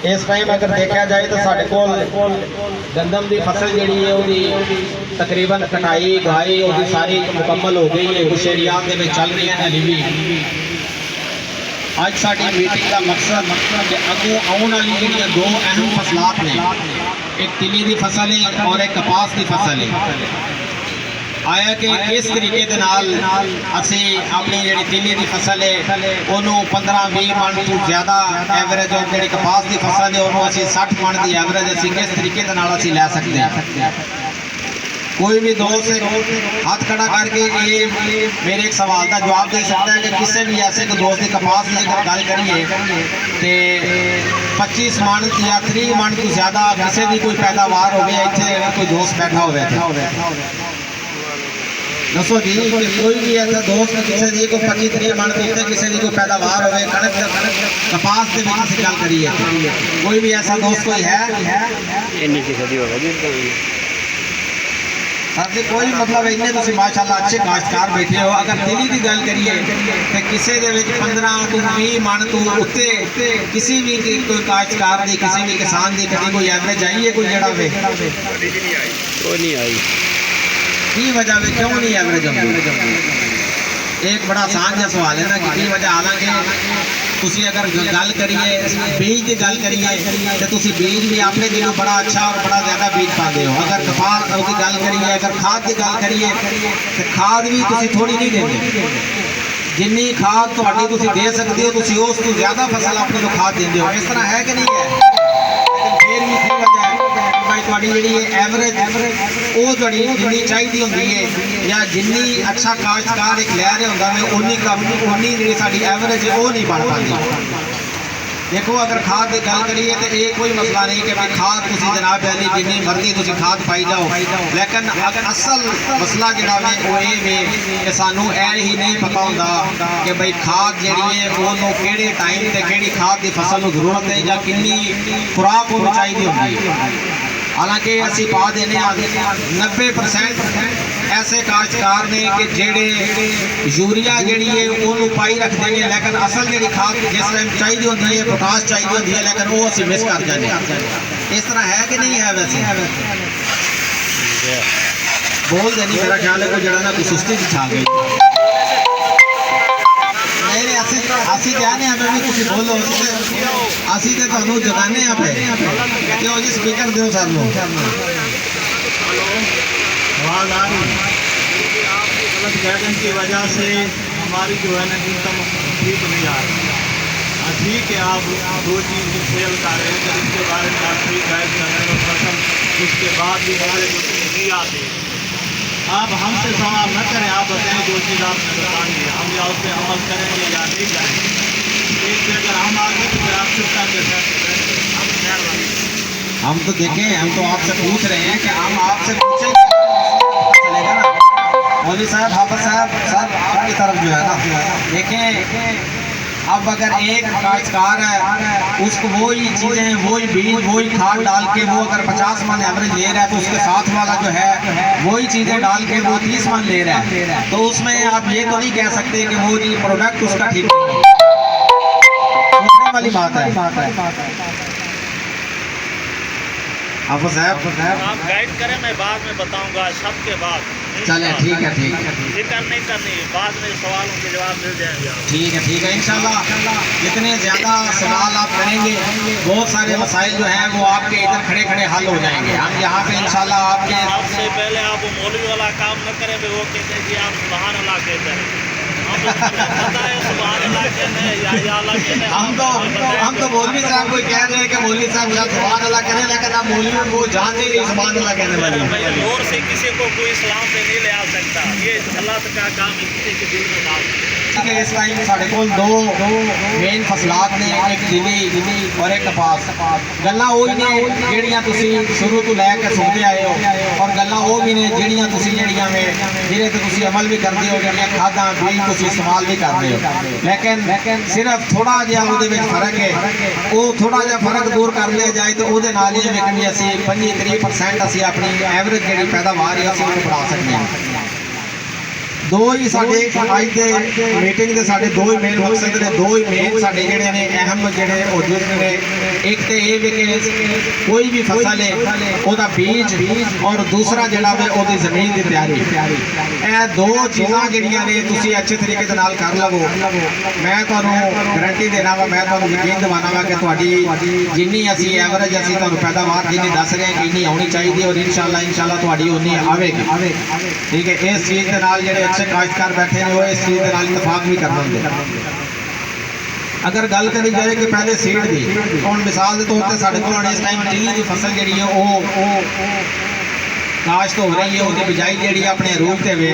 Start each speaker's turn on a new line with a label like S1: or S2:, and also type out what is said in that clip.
S1: इस टाइम अगर देखा जाए तो साढ़े कोल गंदम की फसल जी है वो तकरीबन कटाई गाई वो सारी मुकम्मल हो गई है। कुछ एरिया के चल रही है हली भी। अज साड़ी मीटिंग का मकसद कि अगों आने वाली जी दो अहम फसलात ने, एक तिली की फसल है और एक कपास की फसल है। आया कि इस तरीके के नाल असी अपनी जी तिली की फसल है उन्होंने 15-20 मन तो ज़्यादा एवरेज और जी कपास की फसल है उन्होंने असी 60 मन की एवरेज असी किस तरीके के नाल असी लै सकते हैं। कोई भी दोस्त हाथ खड़ा करके ये मेरे एक सवाल का जवाब दे सकता है कि किसी भी ऐसे को दोस्त की कपास की अगर गल करिए तो 25 मन या 30 मन तो ज़्यादा किसी की कोई पैदावार हो गई इतने कोई दोस्त बैठा हो दसो जी कोई भी ऐसा दोस्त किसी की कोई 25-30 मन के उत्ते किसी की कोई पैदावार हो कणक कपास के गल करिए कोई भी ऐसा दोस्त कोई है सर जी? कोई मतलब इन्ने तुम माशाल्लाह अच्छे काश्तकार बैठे हो। अगर तिली की गल करिए तो किसी 15 तो 20 मन तो उत्ते किसी भी कोई काश्तकार की किसी भी किसान की कभी कोई एवरेज आई है कोई जड़ा वे नहीं आई की वजह वे क्यों नहीं एवरेज आती? एक बड़ा आसान जहा सवाल है ना कि की वजह। हालांकि तुसी अगर गल करिए बीज की गल करिए तो तुसी बीज भी अपने दिनों बड़ा अच्छा और बड़ा ज़्यादा बीज पाते हो। अगर कपास की गल करिए अगर खाद की गल करिए तो खाद भी तुसी थोड़ी नहीं देते। जिन्नी खाद तुहाडी तुसी दे सकते हो तुसी उस तो ज़्यादा फसल अपने को खाद देंगे हो। इस तरह है कि नहीं है? लेकिन फिर भी की वजह है भाई थोड़ी जी एवरेज वो थोड़ी जिन्नी चाहिए होंगी है या जिन्नी अच्छा काश्तकार एक लै रहा होंगे उन्नी कम उन्नी जी साड़ी एवरेज है वो नहीं बन पाती। देखो अगर खाद की गल करिए तो ये कोई मसला नहीं कि भाई खाद तुसी जनाब अली जिन्नी मर्जी तुसी खाद पाई जाओ, लेकिन असल मसला जोड़ा वे वो ये वे कि सानू ही नहीं पता होंदा कि भाई खाद जी है वो किहड़े टाइम ते किहड़ी खाद की फसल को जरूरत है या किन्नी खुराक होनी चाहिए होंगी। हालांकि असी पा देने 90% ऐसे काश्तकार ने कि जेड़े यूरिया जी है वो पाई रखते हैं, लेकिन असल जी खाद जिस टाइम चाहिए होती है पोटाश चाहिए होती है लेकिन वो असी मिस कर जाते। इस तरह है कि नहीं है? वैसे बोल देनी मेरा ख्याल है कोई जरा ना कोई सुस्ती छा गई। नहीं असी कहने हमें भी कुछ बोलो असी तो तुहानू जगाने पे क्यों जी? स्पीकर दो सर लो
S2: आवाज़ आ रही है। आपकी गलत गाइडेंस की वजह से हमारी जो है ना इनकम ठीक नहीं आ रही। ठीक है आप 2 चीज़ की सेल कर रहे हैं इसके बारे में आप ठीक गाइड कर रहे हैं फसल उसके बाद भी हमारे जो नहीं आते। आप हमसे सवाल न करें, आप बताएं जो चीज़ आपने बताएंगे हम या उस पर अमल करेंगे या नहीं करेंगे। एक अगर हम आगे तो फिर आप सिस्टम के साथ
S1: हम तो देखें हम तो आपसे पूछ रहे हैं कि हम आपसे पूछेंगे चलेगा ना? मौलवी साहब हाफिज साहब सर आपकी तरफ जो है ना देखें अब अगर एक काश्तकार है उसको वही चीज़ें वही बीज वही खाद डाल के वो अगर 50 मन एवरेज ले रहा है तो उसके साथ वाला जो है वही चीज़ें डाल के वो 30 मन ले रहा है, तो उसमें आप ये तो नहीं कह सकते कि वो जी प्रोडक्ट उसका ठीक नहीं है। सोचने वाली बात है। आप
S2: गाइड करें, मैं बाद में बताऊंगा सबके बाद।
S1: चले ठीक है
S2: फिक्र नहीं करनी, बाद में सवालों के जवाब मिल जाएंगे।
S1: ठीक है इंशाल्लाह जितने ज़्यादा सवाल आप करेंगे बहुत सारे मसाइल जो हैं वो आपके इधर खड़े खड़े हल हो जाएंगे। हम यहाँ पे इंशाल्लाह आपके
S2: सबसे पहले आप मौलवी वाला काम न करें वो कहते हैं कि आप सुभान अल्लाह कहते हैं।
S1: हम तो मौलवी साहब को कह रहे हैं कि मौलवी साहब या सुभान अल्लाह करें, लेकिन आप मौलवी को जानते नहीं सुभान अल्लाह कहने वाले।
S2: जोर से किसी को कोई इस्लाम पे नहीं ले आ सकता, ये अल्लाह का काम है किसी के दिल में डाल।
S1: ठीक है इस टाइम साढ़े को दो मेन फसलात ने, एक तिली और एक कपास। गल्लां वही ने ਜਿਹੜੀਆਂ ਤੁਸੀਂ शुरू तो लैके सुनते आए हो और गल्लां वो भी ने ਜਿਹੜੀਆਂ ਤੁਸੀਂ ਜਿਹੜੀਆਂ वे जिन्हें तो ਤੁਸੀਂ अमल भी करते हो, ਜਿਹੜੀਆਂ खादा बीज ਤੁਸੀਂ इस्तेमाल भी करते हो, लेकिन सिर्फ थोड़ा जिहा ਉਹਦੇ ਵਿੱਚ फर्क है। वो थोड़ा जिहा फर्क दूर कर लिया जाए तो ਉਹਦੇ ਨਾਲ ही लेकिन ਅਸੀਂ 25-30% ਅਸੀਂ अपनी एवरेज ਜਿਹੜੀ पैदावार है ਅਸੀਂ ਉਹ बढ़ा सकते हैं। ਦੋ ਹੀ ਸਾਡੇ ਅੱਜ ਦੇ ਮੀਟਿੰਗ ਦੇ ਸਾਡੇ ਦੋ ਹੀ ਮੇਨ ਮਕਸਦ ਨੇ, ਦੋ ਹੀ ਮੇਨ ਸਾਡੇ ਜਿਹੜੇ ਨੇ ਅਹਿਮ ਜਿਹੜੇ ਉਦੇਸ਼ ਨੇ। ਇੱਕ ਤੇ ਇਹ ਵੀ ਕਿ ਕੋਈ ਵੀ ਫਸਲ ਹੈ ਉਹਦਾ ਬੀਜ ਔਰ ਦੂਸਰਾ ਜਿਹੜਾ ਵੇ ਉਹਦੀ ਜ਼ਮੀਨ ਦੀ ਤਿਆਰੀ। ਇਹ ਦੋ ਚੀਜ਼ਾਂ ਜਿਹੜੀਆਂ ਨੇ ਤੁਸੀਂ ਅੱਛੇ ਤਰੀਕੇ ਦੇ ਨਾਲ ਕਰ ਲਵੋ, ਮੈਂ ਤੁਹਾਨੂੰ ਗਰੰਟੀ ਦੇਣਾ ਵਾ, ਮੈਂ ਤੁਹਾਨੂੰ ਯਕੀਨ ਦਿਵਾਉਣਾ ਵਾ ਕਿ ਤੁਹਾਡੀ ਜਿੰਨੀ ਅਸੀਂ ਐਵਰੇਜ ਅਸੀਂ ਤੁਹਾਨੂੰ ਪੈਦਾਵਾਰ ਜਿੰਨੀ ਦੱਸ ਰਹੇ ਹਾਂ ਕਿ ਇੰਨੀ ਆਉਣੀ ਚਾਹੀਦੀ ਔਰ ਇਨਸ਼ਾਅੱਲਾ ਤੁਹਾਡੀ ਉਨੀ ਆਵੇਗੀ। ਠੀਕ ਹੈ, ਇਸ ਚੀਜ਼ ਦੇ ਨਾਲ ਜਿਹੜੇ ਅੱਛੇ ਕਾਸ਼ਤਕਾਰ ਬੈਠੇ ਨੇ ਉਹ ਇਸ ਚੀਜ਼ ਦੇ ਨਾਲ ਇਤਫਾਕ ਵੀ ਕਰ ਲੈਂਦੇ। अगर गल करी जाए कि पहले सीड की, हम मिसाल के तौर पर साढ़े को इस टाइम तिली की फसल जी काश्त हो रही है, उसकी बिजाई जी अपने रूप से वे